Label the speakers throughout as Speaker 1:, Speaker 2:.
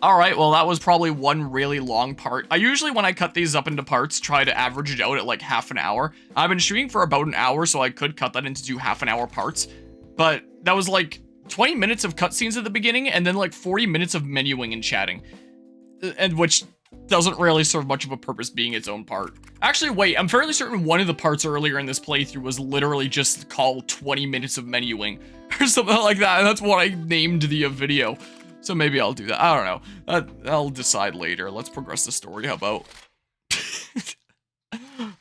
Speaker 1: Alright, well that was probably one really long part. I usually, when I cut these up into parts, try to average it out at like half an hour. I've been shooting for about an hour, so I could cut that into 2 half-an-hour parts. But that was like 20 minutes of cutscenes at the beginning, and then like 40 minutes of menuing and chatting. And which doesn't really serve much of a purpose being its own part. Actually, wait, I'm fairly certain one of the parts earlier in this playthrough was literally just called 20 minutes of menuing, or something like that, and that's what I named the video. So maybe I'll do that. I don't know. I'll decide later. Let's progress the story. How about?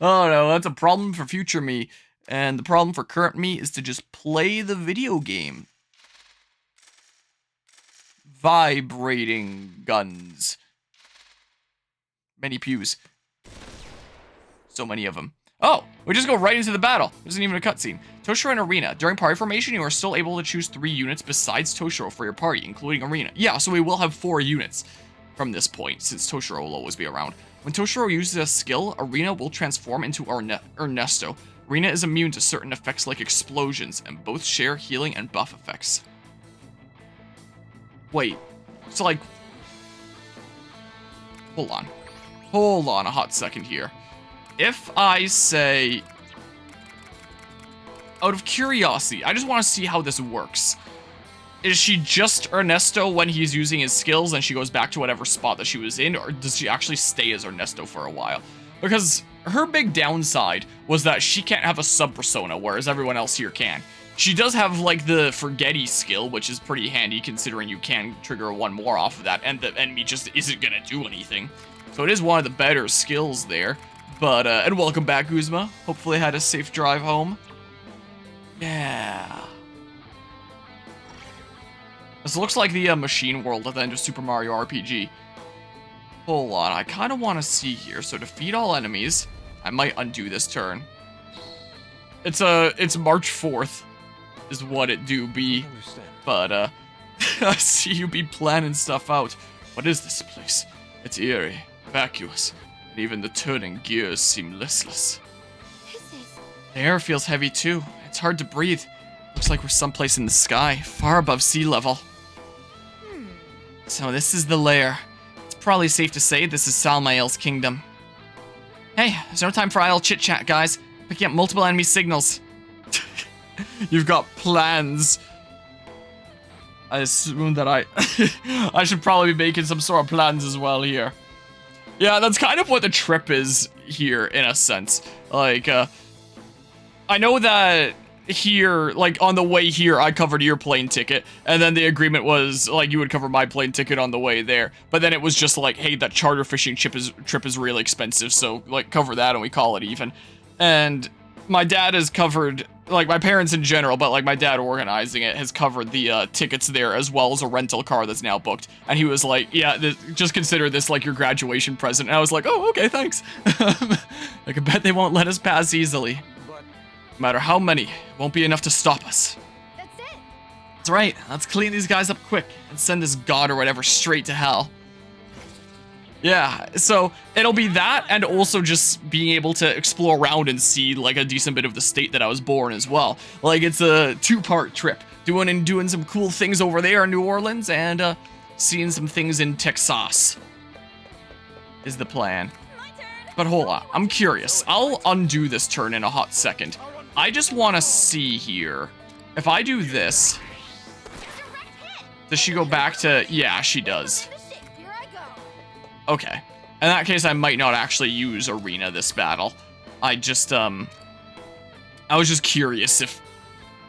Speaker 1: Oh no, that's a problem for future me. And the problem for current me is to just play the video game. Vibrating guns. Many pews. So many of them. Oh, we just go right into the battle. There isn't even a cutscene. Toshiro and Arena. During party formation, you are still able to choose 3 units besides Toshiro for your party, including Arena. Yeah, so we will have 4 units from this point, since Toshiro will always be around. When Toshiro uses a skill, Arena will transform into Ernesto. Arena is immune to certain effects like explosions, and both share healing and buff effects. Wait, so like... Hold on a hot second here. If I say, out of curiosity, I just want to see how this works. Is she just Ernesto when he's using his skills and she goes back to whatever spot that she was in, or does she actually stay as Ernesto for a while? Because her big downside was that she can't have a sub-persona, whereas everyone else here can. She does have, like, the Forgetty skill, which is pretty handy considering you can trigger one more off of that, and the enemy just isn't gonna do anything. So it is one of the better skills there. But, and welcome back, Guzma. Hopefully had a safe drive home. Yeah. This looks like the machine world at the end of Super Mario RPG. Hold on, I kind of want to see here. So defeat all enemies. I might undo this turn. It's March 4th is what it do be. But, I see you be planning stuff out. What is this place? It's eerie, vacuous. Even the turning gears seem listless. The air feels heavy too. It's hard to breathe. Looks like we're someplace in the sky, far above sea level. So this is the lair. It's probably safe to say this is Salmael's kingdom. Hey, there's no time for idle chit-chat, guys. Picking up multiple enemy signals. You've got plans. I assume that I should probably be making some sort of plans as well here. Yeah, that's kind of what the trip is here, in a sense. Like, I know that here, like, on the way here, I covered your plane ticket, and then the agreement was, like, you would cover my plane ticket on the way there. But then it was just like, hey, that charter fishing trip is really expensive, so, like, cover that and we call it even. And my dad has covered, like, my parents in general, but, like, my dad organizing it has covered the tickets there, as well as a rental car that's now booked. And he was like, yeah, just consider this, like, your graduation present. And I was like, oh, okay, thanks. I can bet they won't let us pass easily. No matter how many, it won't be enough to stop us.
Speaker 2: That's it.
Speaker 1: That's right, let's clean these guys up quick and send this god or whatever straight to hell. Yeah, so it'll be that, and also just being able to explore around and see, like, a decent bit of the state that I was born as well. Like, it's a 2-part trip. Doing some cool things over there in New Orleans, and seeing some things in Texas is the plan. But hold on, I'm curious. I'll undo this turn in a hot second. I just want to see here. If I do this, does she go back to... Yeah, she does. Okay. In that case, I might not actually use Arena this battle. I was just curious if,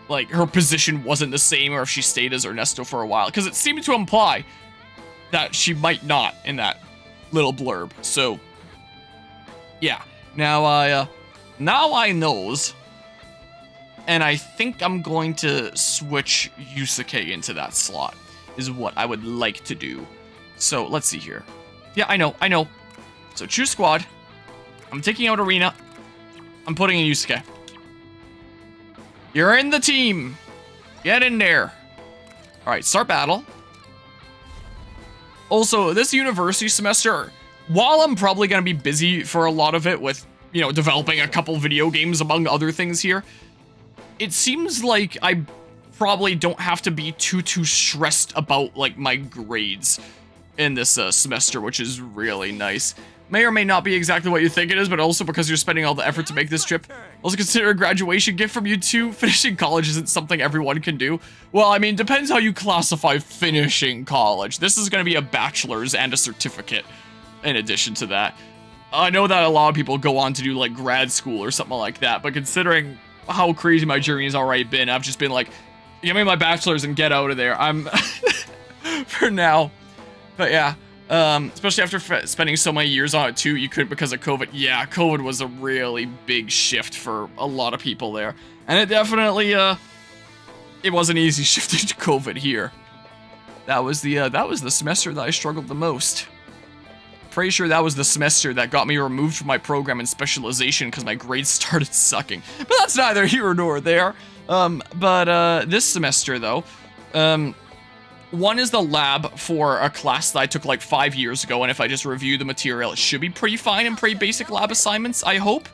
Speaker 1: like, her position wasn't the same or if she stayed as Ernesto for a while. Because it seemed to imply that she might not in that little blurb. So, yeah. Now I knows. And I think I'm going to switch Yusuke into that slot, is what I would like to do. So, let's see here. Yeah, I know. So, choose squad. I'm taking out Arena. I'm putting in Yusuke. You're in the team. Get in there. Alright, start battle. Also, this university semester, while I'm probably going to be busy for a lot of it with, you know, developing a couple video games among other things here, it seems like I probably don't have to be too stressed about, like, my grades. in this semester, which is really nice. May or may not be exactly what you think it is, but also because you're spending all the effort to make this trip. Also consider a graduation gift from you too. Finishing college isn't something everyone can do. Well, I mean, depends how you classify finishing college. This is going to be a bachelor's and a certificate in addition to that. I know that a lot of people go on to do like grad school or something like that, but considering how crazy my journey has already been, I've just been like, give me my bachelor's and get out of there. I'm for now. But yeah. Especially after spending so many years on it too, you couldn't because of COVID. Yeah, COVID was a really big shift for a lot of people there. And it definitely, it wasn't easy shifting to COVID here. That was the semester that I struggled the most. Pretty sure that was the semester that got me removed from my program in specialization because my grades started sucking. But that's neither here nor there. This semester though, one is the lab for a class that I took like 5 years ago, and if I just review the material, it should be pretty fine and pretty basic lab assignments, I hope.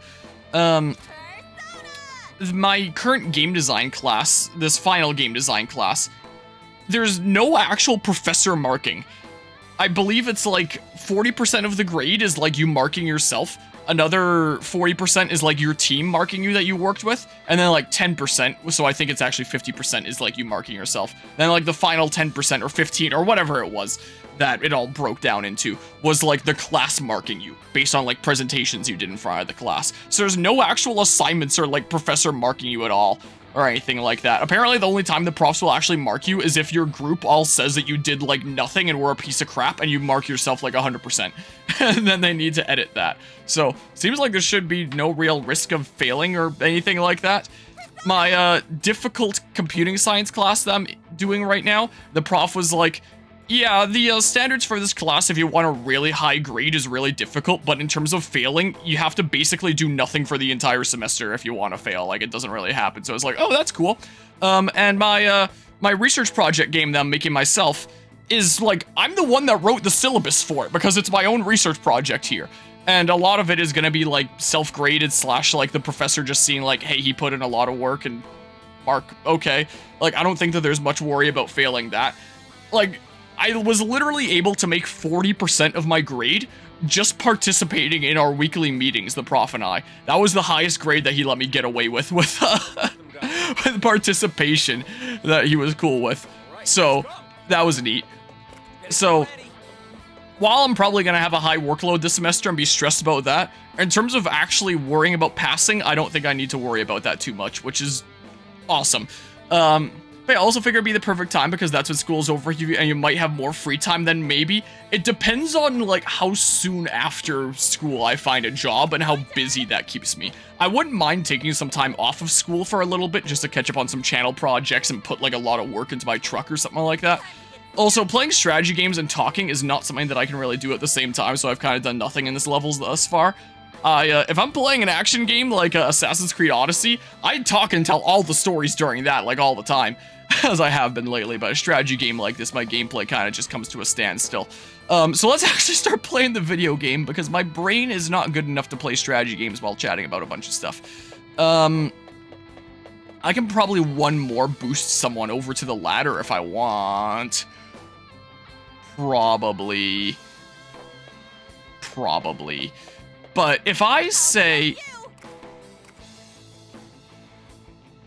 Speaker 1: My current game design class, this final game design class, there's no actual professor marking. I believe it's like 40% of the grade is like you marking yourself. Another 40% is like your team marking you that you worked with, and then like 10%, so I think it's actually 50% is like you marking yourself. Then like the final 10% or 15 or whatever it was that it all broke down into was like the class marking you based on like presentations you did in front of the class. So there's no actual assignments or like professor marking you at all or anything like that. Apparently the only time the profs will actually mark you is if your group all says that you did like nothing and were a piece of crap and you mark yourself like 100%. And then they need to edit that. So seems like there should be no real risk of failing or anything like that. My difficult computing science class that I'm doing right now, the prof was like, yeah, the standards for this class, if you want a really high grade, is really difficult, but in terms of failing, you have to basically do nothing for the entire semester if you want to fail. Like, it doesn't really happen. So I was like, oh, that's cool. And my research project game that I'm making myself is like, I'm the one that wrote the syllabus for it because it's my own research project here. And a lot of it is going to be like self-graded / like the professor just seeing like, hey, he put in a lot of work and mark, okay. Like, I don't think that there's much worry about failing that. Like, I was literally able to make 40% of my grade just participating in our weekly meetings, the prof and I. That was the highest grade that he let me get away with with participation that he was cool with. So, that was neat. So, while I'm probably going to have a high workload this semester and be stressed about that, in terms of actually worrying about passing, I don't think I need to worry about that too much, which is awesome. But I also figure it'd be the perfect time because that's when school's over and you might have more free time than maybe. It depends on like how soon after school I find a job and how busy that keeps me. I wouldn't mind taking some time off of school for a little bit just to catch up on some channel projects and put like a lot of work into my truck or something like that. Also, playing strategy games and talking is not something that I can really do at the same time, so I've kind of done nothing in this levels thus far. If I'm playing an action game like Assassin's Creed Odyssey, I talk and tell all the stories during that, like all the time, as I have been lately, but a strategy game like this, my gameplay kind of just comes to a standstill. So let's actually start playing the video game, because my brain is not good enough to play strategy games while chatting about a bunch of stuff. I can probably one more boost someone over to the ladder if I want. Probably. But if I say,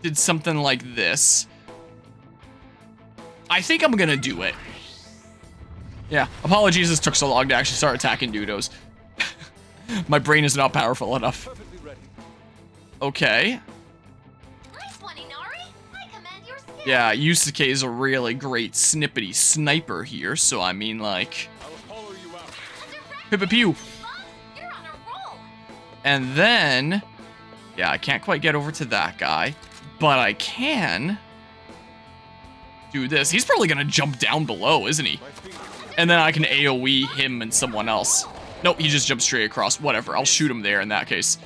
Speaker 1: did something like this, I think I'm gonna do it. Yeah, apologies this took so long to actually start attacking Dudos. My brain is not powerful enough. Okay. Yeah, Yusuke is a really great snippety sniper here, so I mean like... Pew-pew-pew! And then, yeah, I can't quite get over to that guy, but I can do this. He's probably gonna jump down below, isn't he? And then I can AoE him and someone else. Nope, he just jumped straight across. Whatever, I'll shoot him there in that case.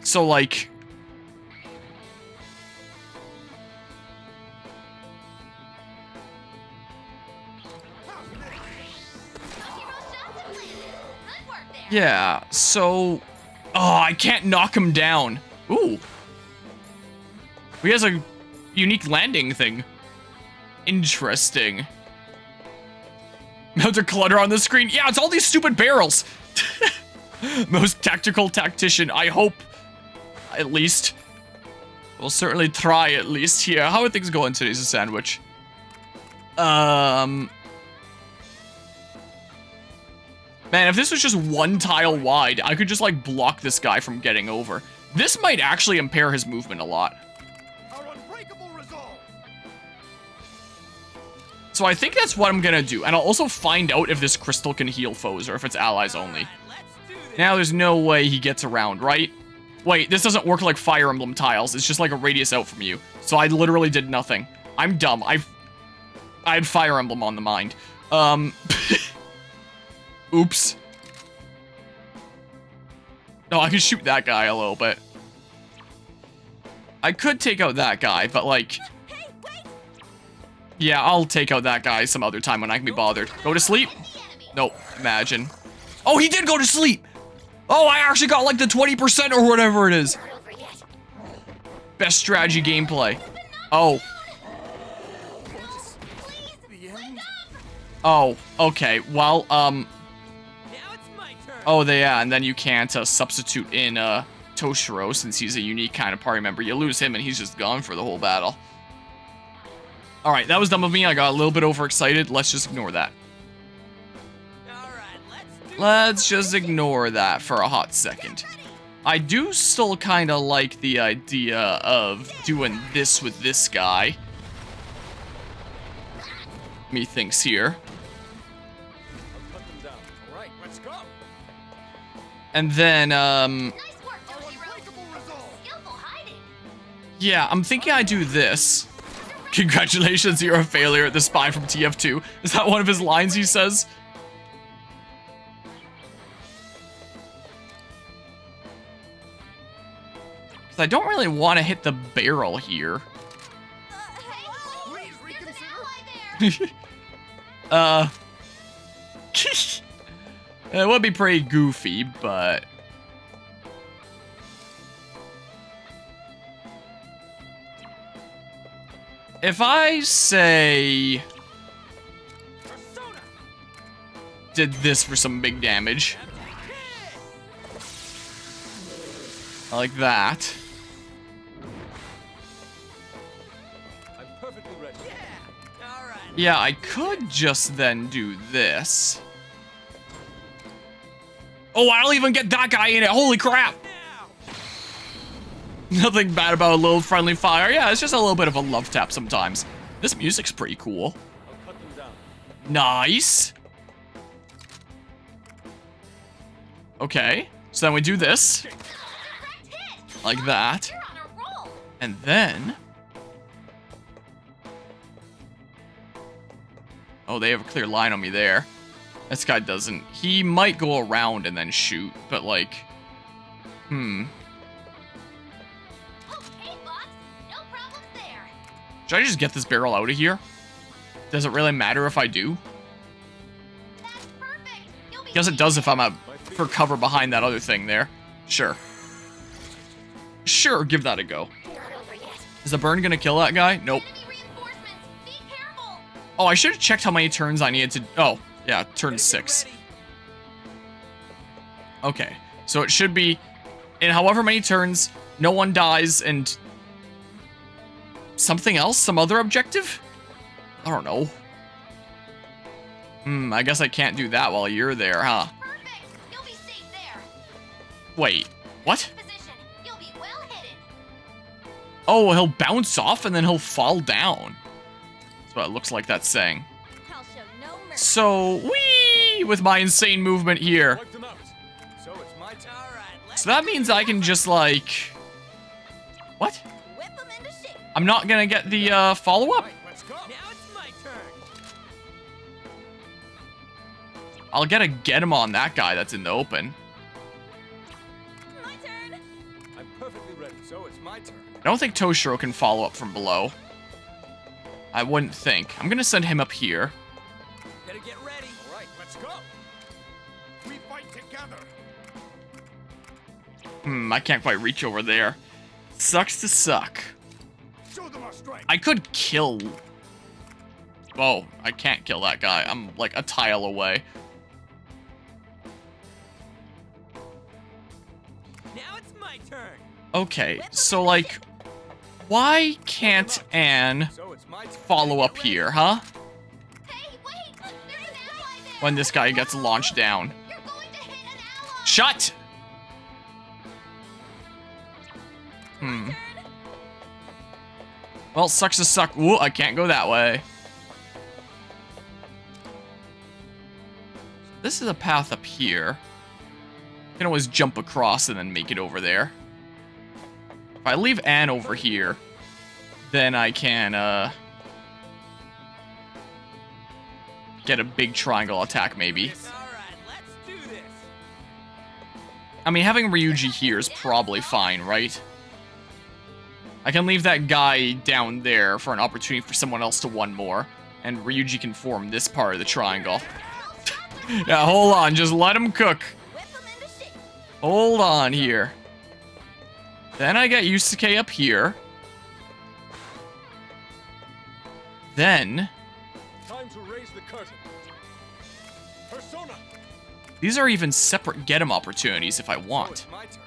Speaker 1: So, like... Yeah, so... Oh, I can't knock him down. Ooh. He has a unique landing thing. Interesting. Amount of clutter on the screen. Yeah, it's all these stupid barrels. Most tactical tactician, I hope. At least. We'll certainly try at least here. How are things going today's a sandwich? Man, if this was just one tile wide, I could just, like, block this guy from getting over. This might actually impair his movement a lot. So I think that's what I'm gonna do. And I'll also find out if this crystal can heal foes or if it's allies only. Now there's no way he gets around, right? Wait, this doesn't work like Fire Emblem tiles. It's just like a radius out from you. So I literally did nothing. I'm dumb. I had Fire Emblem on the mind. Oops. No, I can shoot that guy a little bit. I could take out that guy, but like... Yeah, I'll take out that guy some other time when I can be bothered. Go to sleep? Nope, imagine. Oh, he did go to sleep! Oh, I actually got like the 20% or whatever it is. Best strategy gameplay. Oh. Oh, okay. Well, oh, yeah, and then you can't substitute in Toshiro since he's a unique kind of party member. You lose him and he's just gone for the whole battle. Alright, that was dumb of me. I got a little bit overexcited. Let's just ignore that. Let's just ignore that for a hot second. I do still kind of like the idea of doing this with this guy. Methinks here. And then, yeah, I'm thinking I do this. Congratulations, you're a failure at the spy from TF2. Is that one of his lines he says? Because I don't really want to hit the barrel here. It would be pretty goofy, but... If I say... Did this for some big damage. Like that. Yeah, I could just then do this. Oh, I don't even get that guy in it. Holy crap. Nothing bad about a little friendly fire. Yeah, it's just a little bit of a love tap sometimes. This music's pretty cool. Nice. Okay, so then we do this. Like that. And then... Oh, they have a clear line on me there. This guy doesn't. He might go around and then shoot, but like... Should I just get this barrel out of here? Does it really matter if I do? Guess it does if I'm for cover behind that other thing there. Sure. Sure, give that a go. Is the burn gonna kill that guy? Nope. Oh, I should have checked how many turns I needed to... Oh, yeah, turn 6. Okay, so it should be... In however many turns, no one dies and... Something else? Some other objective? I don't know. I guess I can't do that while you're there, huh? You'll be safe there. Wait, what? You'll be well hidden. Oh, he'll bounce off and then he'll fall down. That's what it looks like that's saying. I'll show no mercy. So, whee! With my insane movement here. So that means I can just like... What? I'm not gonna get the follow-up? I'll get him on that guy that's in the open. My turn. I'm perfectly ready, so it's my turn. I don't think Toshiro can follow up from below. I wouldn't think. I'm gonna send him up here. Better get ready. All right, let's go. We fight together. I can't quite reach over there. Sucks to suck. I could kill Oh, I can't kill that guy. I'm like a tile away.
Speaker 2: Now it's my turn.
Speaker 1: Okay, so like, why can't Anne follow up here, huh?
Speaker 3: Hey, wait! There's an ally there!
Speaker 1: When this guy gets launched down.
Speaker 3: You're going to hit an ally!
Speaker 1: Shut! Well, sucks to suck. Ooh, I can't go that way. This is a path up here. I can always jump across and then make it over there. If I leave Anne over here, then I can, get a big triangle attack, maybe.
Speaker 2: Alright, let's do this.
Speaker 1: I mean, having Ryuji here is probably fine, right? I can leave that guy down there for an opportunity for someone else to one more, and Ryuji can form this part of the triangle. Yeah, hold on, just let him cook.
Speaker 3: Whip 'em into shape.
Speaker 1: Hold on here. Then I get Yusuke up here. Then...
Speaker 4: Time to raise the curtain. Persona.
Speaker 1: These are even separate get 'em opportunities if I
Speaker 4: So
Speaker 1: want.
Speaker 4: it's my turn.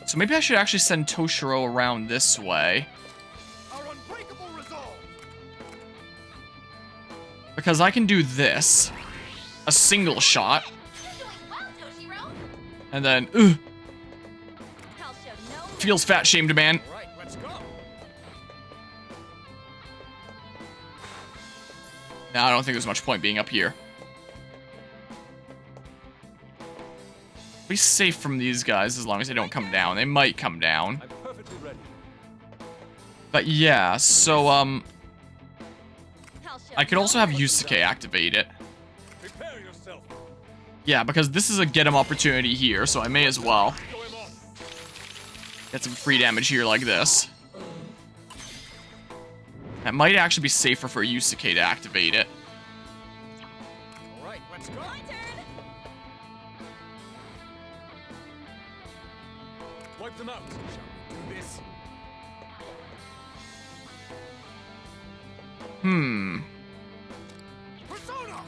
Speaker 1: So maybe I should actually send Toshiro around this way.
Speaker 4: Our unbreakable resolve.
Speaker 1: Because I can do this. A single shot.
Speaker 3: You're doing well, Toshiro.
Speaker 1: And then,
Speaker 3: I'll show no
Speaker 1: feels fat shamed, man.
Speaker 4: All right, let's go.
Speaker 1: No, I don't think there's much point being up here. Be safe from these guys as long as they don't come down. They might come down.
Speaker 4: I'm perfectly ready.
Speaker 1: But yeah, so,
Speaker 3: I'll show
Speaker 1: I could
Speaker 3: no
Speaker 1: also have
Speaker 3: mercy.
Speaker 1: Yusuke activate it.
Speaker 4: Prepare yourself.
Speaker 1: Yeah, because this is a get him opportunity here, so I may as well
Speaker 4: Go him off.
Speaker 1: get some free damage here like this. It might actually be safer for Yusuke to activate it.
Speaker 4: All right, let's go.
Speaker 3: My turn.
Speaker 4: Wipe them out. Shall we do this? Persona.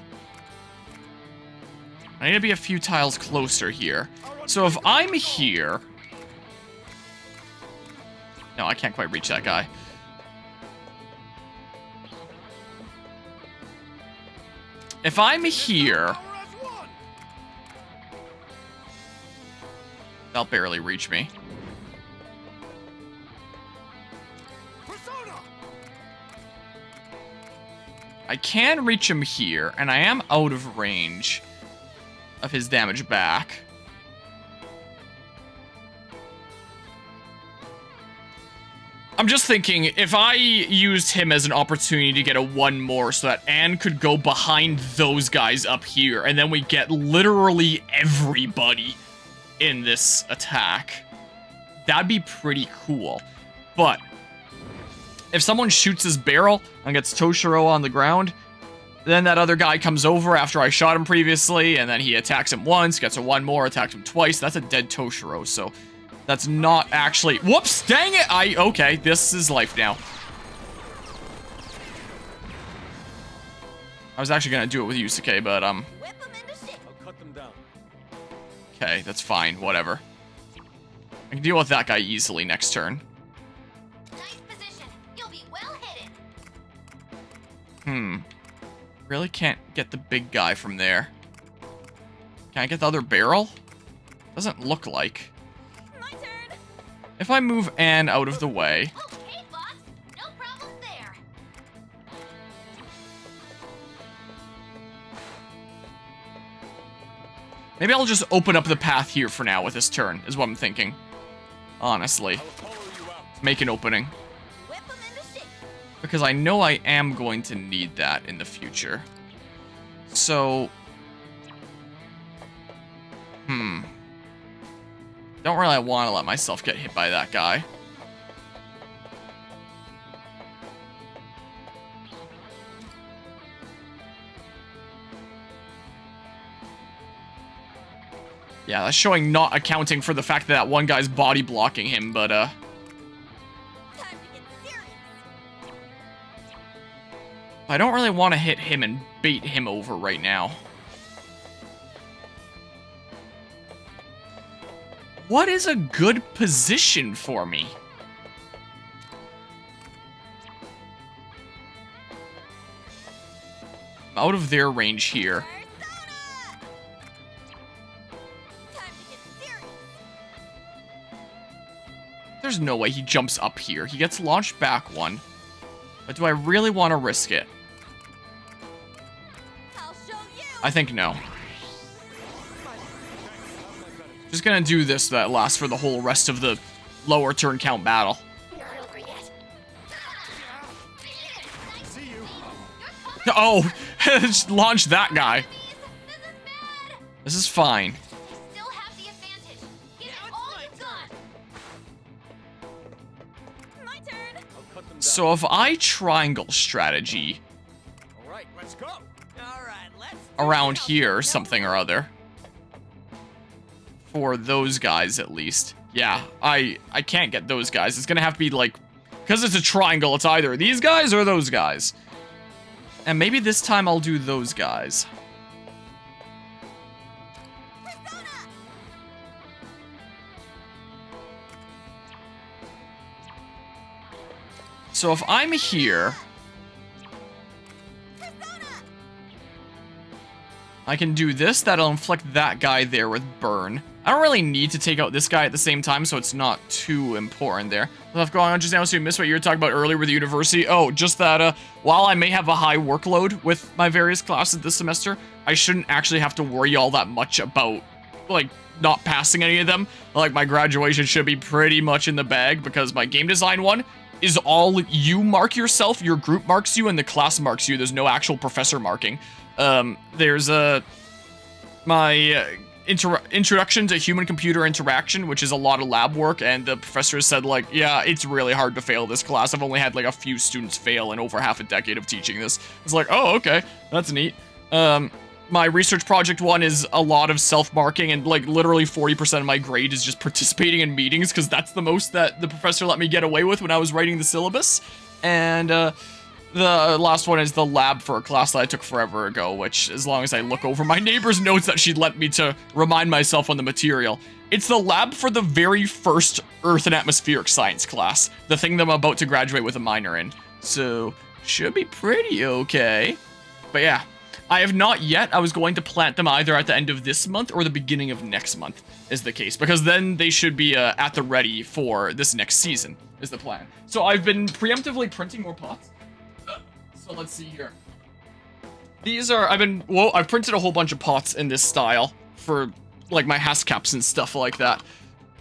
Speaker 1: I need to be a few tiles closer here. So if I'm here... No, I can't quite reach that guy. If I'm here...
Speaker 4: Power as one.
Speaker 1: They'll barely reach me.
Speaker 4: Persona.
Speaker 1: I can reach him here, and I am out of range of his damage back. I'm just thinking, if I used him as an opportunity to get a one more so that Anne could go behind those guys up here, and then we get literally everybody in this attack, that'd be pretty cool. But if someone shoots his barrel and gets Toshiro on the ground, then that other guy comes over after I shot him previously, and then he attacks him once, gets a one more, attacks him twice. That's a dead Toshiro, so that's not actually... Whoops! Dang it! Okay, this is life now. I was actually gonna do it with Yusuke, but,
Speaker 3: Whip 'em into shape.
Speaker 4: I'll cut them down.
Speaker 1: okay, that's fine, whatever. I can deal with that guy easily next turn.
Speaker 3: Nice position. You'll be well hidden.
Speaker 1: Really can't get the big guy from there. Can I get the other barrel? Doesn't look like.
Speaker 3: My turn.
Speaker 1: If I move Anne out of the way...
Speaker 3: Okay, boss. No problem there.
Speaker 1: Maybe I'll just open up the path here for now with this turn, is what I'm thinking. Honestly.
Speaker 4: I'll follow you out.
Speaker 1: Make an opening.
Speaker 3: Whip 'em into shape.
Speaker 1: Because I know I am going to need that in the future. So... Don't really want to let myself get hit by that guy. Yeah, that's showing not accounting for the fact that one guy's body blocking him, but,
Speaker 3: Time to get serious.
Speaker 1: I don't really want to hit him and bait him over right now. What is a good position for me? I'm out of their range here. There's no way he jumps up here. He gets launched back one. But do I really want to risk it? I think no. Just gonna do this that lasts for the whole rest of the lower turn count battle. Oh, just launch that guy. This is fine.
Speaker 3: Still have the advantage. Give it all you've got. My turn.
Speaker 4: I'll cut them down.
Speaker 1: So if I triangle strategy
Speaker 4: All right, let's go.
Speaker 2: All right, let's.
Speaker 1: around here or something or other. For those guys, at least. Yeah, I can't get those guys. It's gonna have to be, like... Because it's a triangle, it's either these guys or those guys. And maybe this time I'll do those guys. So if I'm here... I can do this, that'll inflict that guy there with burn. I don't really need to take out this guy at the same time, so it's not too important there. What's going on just now, so you missed what you were talking about earlier with the university. Oh, just that, while I may have a high workload with my various classes this semester, I shouldn't actually have to worry all that much about, like, not passing any of them. Like, my graduation should be pretty much in the bag, because my game design one is all you mark yourself, your group marks you, and the class marks you. There's no actual professor marking. There's my introduction to human-computer interaction, which is a lot of lab work, and the professor said, like, yeah, it's really hard to fail this class. I've only had, like, a few students fail in over half a decade of teaching this. It's like, oh, okay, that's neat. My research project one is a lot of self-marking, and, like, literally 40% of my grade is just participating in meetings, because that's the most that the professor let me get away with when I was writing the syllabus. And, the last one is the lab for a class that I took forever ago, which, as long as I look over my neighbor's notes that she'd let me to remind myself on the material. It's the lab for the very first Earth and Atmospheric Science class, the thing that I'm about to graduate with a minor in. So, should be pretty okay. But yeah, I have not yet. I was going to plant them either at the end of this month or the beginning of next month, is the case. Because then they should be at the ready for this next season, is the plan. So I've been preemptively printing more pots. So let's see here. These are, I've printed a whole bunch of pots in this style for, like, my Haskaps and stuff like that.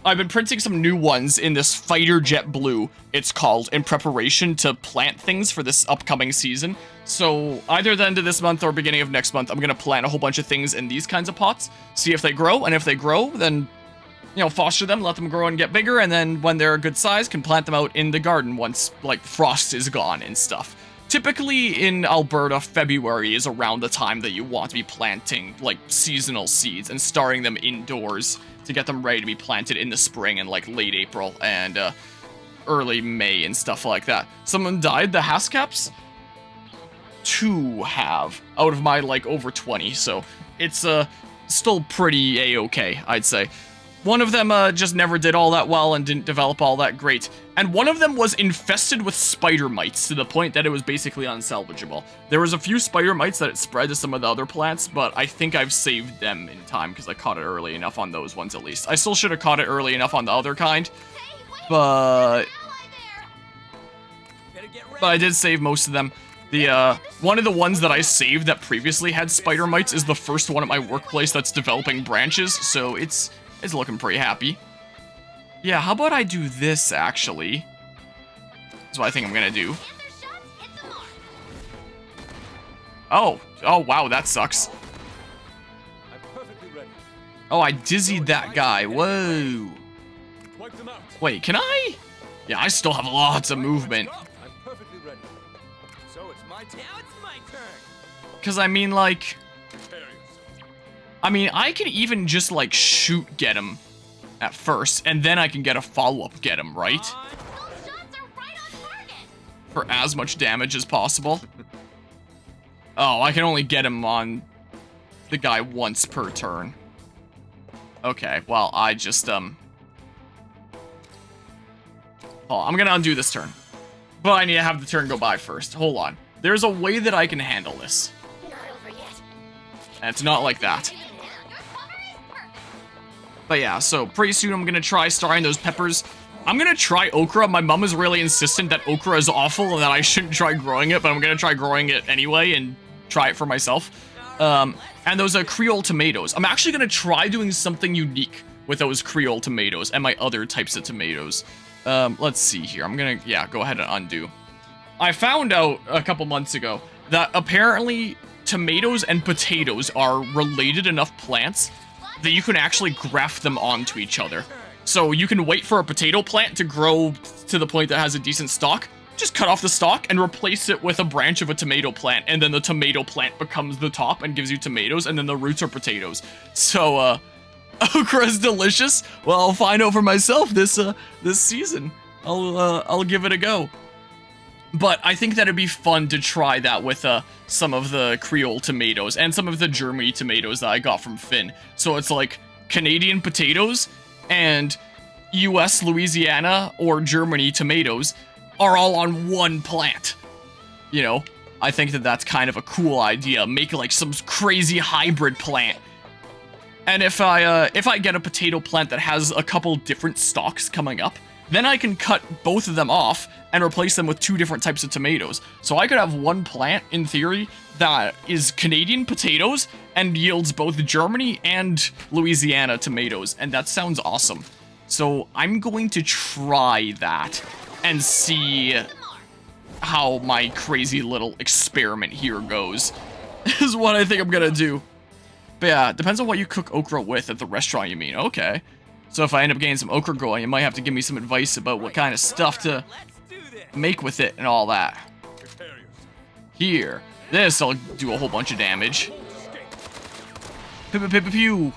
Speaker 1: I've been printing some new ones in this Fighter Jet Blue, it's called, in preparation to plant things for this upcoming season. So either the end of this month or beginning of next month, I'm gonna plant a whole bunch of things in these kinds of pots, see if they grow, and if they grow, then, you know, foster them, let them grow and get bigger, and then when they're a good size, can plant them out in the garden once, like, frost is gone and stuff. Typically in Alberta, February is around the time that you want to be planting, like, seasonal seeds and starting them indoors to get them ready to be planted in the spring and, like, late April and early May and stuff like that. Someone died, the Haskaps? 2 have, out of my, like, over 20, so it's still pretty A-okay, I'd say. One of them just never did all that well and didn't develop all that great. And one of them was infested with spider mites to the point that it was basically unsalvageable. There was a few spider mites that it spread to some of the other plants, but I think I've saved them in time because I caught it early enough on those ones at least. I still should have caught it early enough on the other kind, but I did save most of them. The, one of the ones that I saved that previously had spider mites is the first one at my workplace that's developing branches, so it's looking pretty happy. Yeah, how about I do this, actually? That's what I think I'm gonna do. Oh, wow, that sucks.
Speaker 4: I'm perfectly ready.
Speaker 1: Oh, I dizzied that guy. Whoa.
Speaker 4: Wipe them out.
Speaker 1: Wait, can I? Yeah, I still have lots of movement.
Speaker 4: I'm perfectly ready. So it's my turn.
Speaker 2: Now it's my turn.
Speaker 1: Because, I mean, like...
Speaker 4: Prepare yourself.
Speaker 1: I mean, I can even just, like, get him at first, and then I can get a follow-up get him, right?
Speaker 3: Those shots are right on target.
Speaker 1: For as much damage as possible. Oh, I can only get him on the guy once per turn. Okay, well, I just, Oh, I'm gonna undo this turn. But I need to have the turn go by first. Hold on. There's a way that I can handle this.
Speaker 3: Not over yet.
Speaker 1: And it's not like that.
Speaker 3: Your cover is perfect.
Speaker 1: But yeah, so pretty soon I'm gonna try starring those peppers. I'm gonna try okra. My mom is really insistent that okra is awful and that I shouldn't try growing it, but I'm gonna try growing it anyway and try it for myself. And those Creole tomatoes. I'm actually gonna try doing something unique with those Creole tomatoes and my other types of tomatoes. Let's see here. I'm gonna, yeah, go ahead and undo. I found out a couple months ago that apparently tomatoes and potatoes are related enough plants that you can actually graft them onto each other. So you can wait for a potato plant to grow to the point that has a decent stalk, just cut off the stalk and replace it with a branch of a tomato plant, and then the tomato plant becomes the top and gives you tomatoes, and then the roots are potatoes. So, okra is delicious. Well, I'll find out for myself this season. I'll give it a go. But I think that it'd be fun to try that with some of the Creole tomatoes and some of the Germany tomatoes that I got from Finn. So it's like Canadian potatoes and US, Louisiana, or Germany tomatoes are all on one plant. You know, I think that that's kind of a cool idea. Make like some crazy hybrid plant. And if I get a potato plant that has a couple different stalks coming up, then I can cut both of them off and replace them with two different types of tomatoes. So I could have one plant, in theory, that is Canadian potatoes and yields both Germany and Louisiana tomatoes, and that sounds awesome. So I'm going to try that and see how my crazy little experiment here goes, is what I think I'm gonna do. But yeah, it depends on what you cook okra with at the restaurant, you mean. Okay. So if I end up getting some okra going, you might have to give me some advice about what kind of stuff to make with it and all that. Here. This'll do a whole bunch of damage. Pew, pew, pew, pew.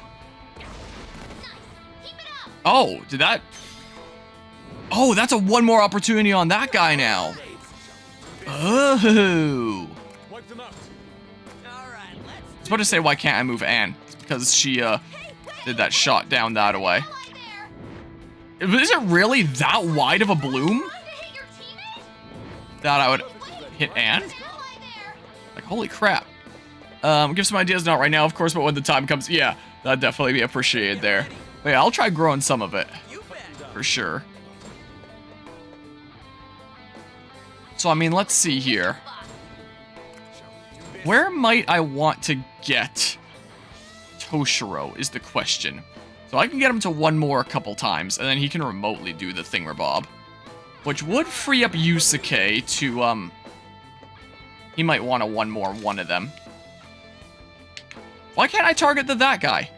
Speaker 1: Oh, did that... Oh, that's a one more opportunity on that guy now. Oh. I was about to say, why can't I move Anne? It's because she, did that shot down that way. Is it really that wide of a bloom? That I would hit Anne? Like, holy crap. Give some ideas, not right now, of course, but when the time comes, yeah, that'd definitely be appreciated there. But yeah, I'll try growing some of it. For sure. So, I mean, let's see here. Where might I want to get Toshiro is the question. So I can get him to one more a couple times, and then he can remotely do the thingamabob. Which would free up Yusuke to, he might want to one more one of them. Why can't I target that guy?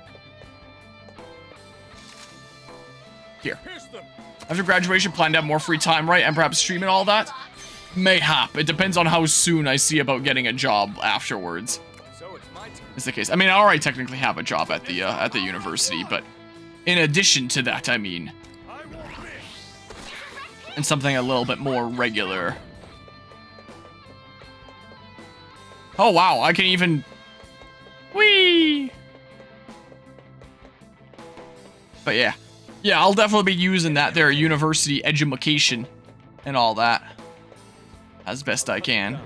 Speaker 1: Here. After graduation, plan to have more free time, right? And perhaps stream and all that? Mayhap. It depends on how soon I see about getting a job afterwards. Is the case. I mean, I already technically have a job at the university, but in addition to that, I mean, and something a little bit more regular. Oh wow, I can even... Whee! But yeah. Yeah, I'll definitely be using that there, university education and all that. As best I can.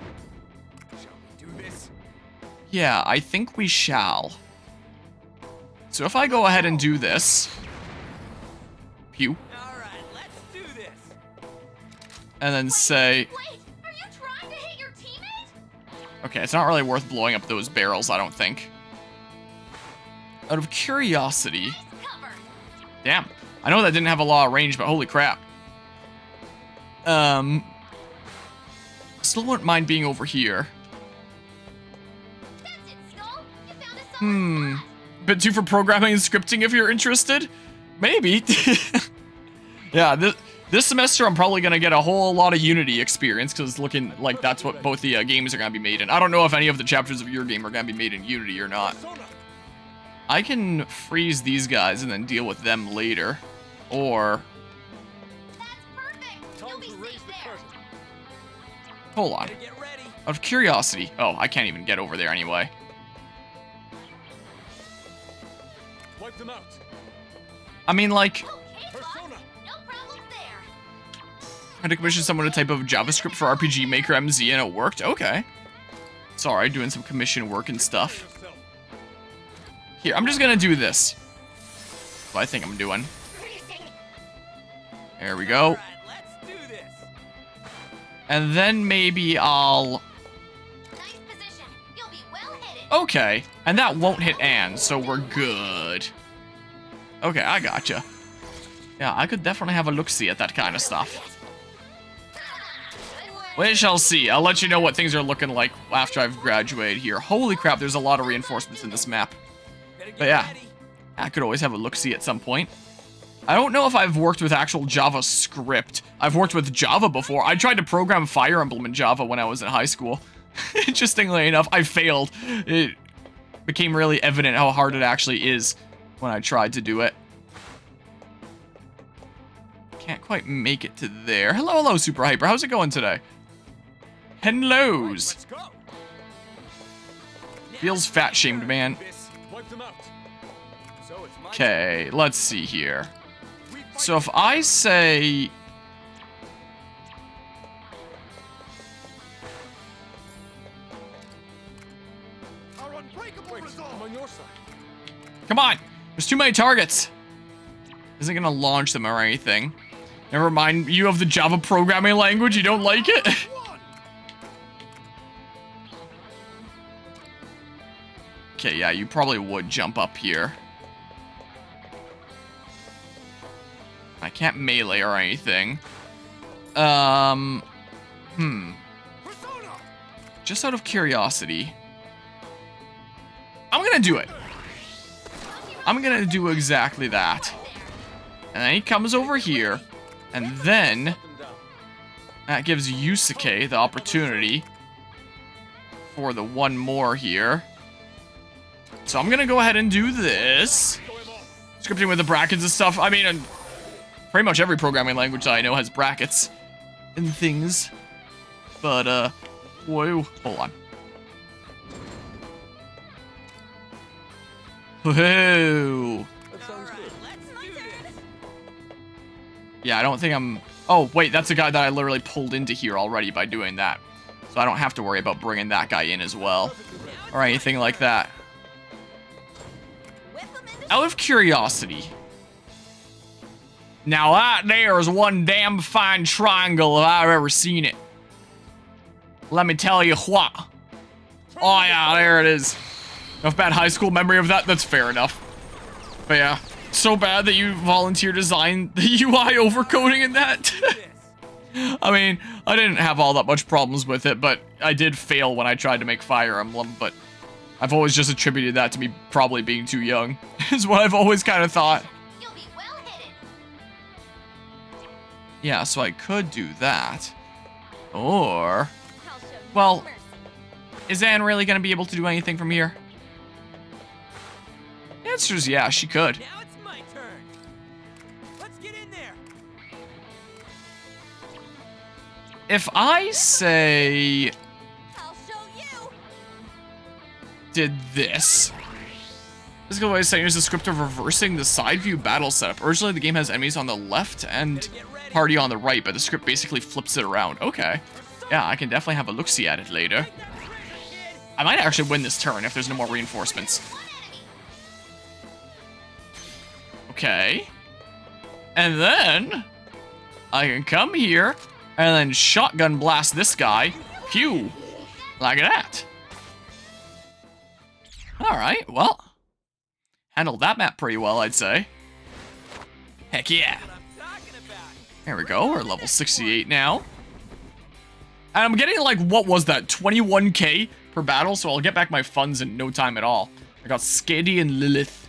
Speaker 1: Yeah, I think we shall. So if I go ahead and do this. Pew. And then say...
Speaker 3: Wait, are you trying to hit your teammate?
Speaker 1: Okay, it's not really worth blowing up those barrels, I don't think. Out of curiosity... Damn. I know that didn't have a lot of range, but holy crap. Still wouldn't mind being over here.
Speaker 3: That's it, Skull. You found a solid spot.
Speaker 1: Bit too for programming and scripting if you're interested? Maybe. Yeah, this semester I'm probably going to get a whole lot of Unity experience because it's looking like that's what both the games are going to be made in. I don't know if any of the chapters of your game are going to be made in Unity or not. I can freeze these guys and then deal with them later. Or...
Speaker 3: That's perfect. You'll be safe there.
Speaker 1: Hold on. Out of curiosity. Oh, I can't even get over there anyway.
Speaker 4: Wipe them out.
Speaker 1: I mean, like,
Speaker 3: Okay, boss.
Speaker 4: Persona.
Speaker 3: No problem there.
Speaker 1: I had to commission someone a type of JavaScript for RPG Maker MZ and it worked? Okay. Sorry, doing some commission work and stuff.
Speaker 4: Yourself.
Speaker 1: Here, I'm just gonna do this. What I think I'm doing. There we go.
Speaker 2: All right, let's do this.
Speaker 1: And then maybe I'll...
Speaker 3: Nice position. You'll be well hidden.
Speaker 1: Okay. And that won't hit Anne, so we're good. Okay, I gotcha. Yeah, I could definitely have a look-see at that kind of stuff.
Speaker 3: Good work.
Speaker 1: We shall see. I'll let you know what things are looking like after I've graduated here. Holy crap, there's a lot of reinforcements in this map.
Speaker 2: Better get
Speaker 1: But yeah,
Speaker 2: ready.
Speaker 1: I could always have a look-see at some point. I don't know if I've worked with actual JavaScript. I've worked with Java before. I tried to program Fire Emblem in Java when I was in high school. Interestingly enough, I failed. It became really evident how hard it actually is when I tried to do it. Can't quite make it to there. Hello, Super Hyper. How's it going today? Hellos.
Speaker 4: Let's go.
Speaker 1: Feels fat-shamed, man.
Speaker 4: Wipe them out.
Speaker 2: So it's my
Speaker 1: Okay, let's see here. So if I say...
Speaker 4: Our unbreakable resolve. I'm on your side.
Speaker 1: Come on! There's too many targets! Isn't gonna launch them or anything. Never mind, you have the Java programming language, you don't like it?
Speaker 4: One.
Speaker 1: Okay, yeah, you probably would jump up here. I can't melee or anything.
Speaker 4: Persona.
Speaker 1: Just out of curiosity. I'm gonna do it. I'm gonna do exactly that. And then he comes over here, and then
Speaker 4: Up and down.
Speaker 1: that gives Yusuke the opportunity for the one more here. So I'm gonna go ahead and do this.
Speaker 4: Throw him off.
Speaker 1: Scripting with the brackets and stuff. I mean, and pretty much every programming language that I know has brackets and things. But, whoa, hold on. Whoa.
Speaker 4: That
Speaker 2: All
Speaker 4: sounds
Speaker 2: right,
Speaker 4: good.
Speaker 2: let's do this.
Speaker 1: Yeah, I don't think I'm... Oh, wait, that's a guy that I literally pulled into here already by doing that. So I don't have to worry about bringing that guy in as well. Or anything like that.
Speaker 3: Whip 'em into
Speaker 1: Out of curiosity. Now that there is one damn fine triangle if I've ever seen it. Let me tell you what. Oh yeah, there it is. Enough bad high school memory of that, that's fair enough. But yeah, so bad that you volunteer design the UI overcoding in that. I mean, I didn't have all that much problems with it, but I did fail when I tried to make Fire Emblem, but I've always just attributed that to me probably being too young, is what I've always kind of thought.
Speaker 3: You'll be well hidden.
Speaker 1: Yeah, so I could do that. Or...
Speaker 3: I'll show you
Speaker 1: Well-
Speaker 3: mercy.
Speaker 1: Is Anne really going to be able to do anything from here? The answer is yeah, she could.
Speaker 2: Now it's my turn. Let's get in there.
Speaker 1: If I say...
Speaker 3: I'll show you.
Speaker 1: did this. This is what I saying is the script of reversing the side view battle setup. Originally, the game has enemies on the left and party on the right, but the script basically flips it around. Okay. Yeah, I can definitely have a look-see at it later.
Speaker 2: Take that trigger, kid.
Speaker 1: I might actually win this turn if there's no more reinforcements.
Speaker 3: One enemy.
Speaker 1: Okay. And then I can come here and then shotgun blast this guy. Pew. Like that. Alright, well. Handled that map pretty well, I'd say. Heck yeah.
Speaker 2: What I'm talking about.
Speaker 1: There we go, we're level 68 now. And I'm getting like, what was that, 21k per battle? So I'll get back my funds in no time at all. I got Skady and Lilith.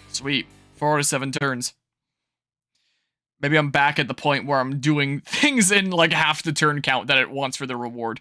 Speaker 1: Sweet, 4 out of 7 turns. Maybe I'm back at the point where I'm doing things in like half the turn count that it wants for the reward.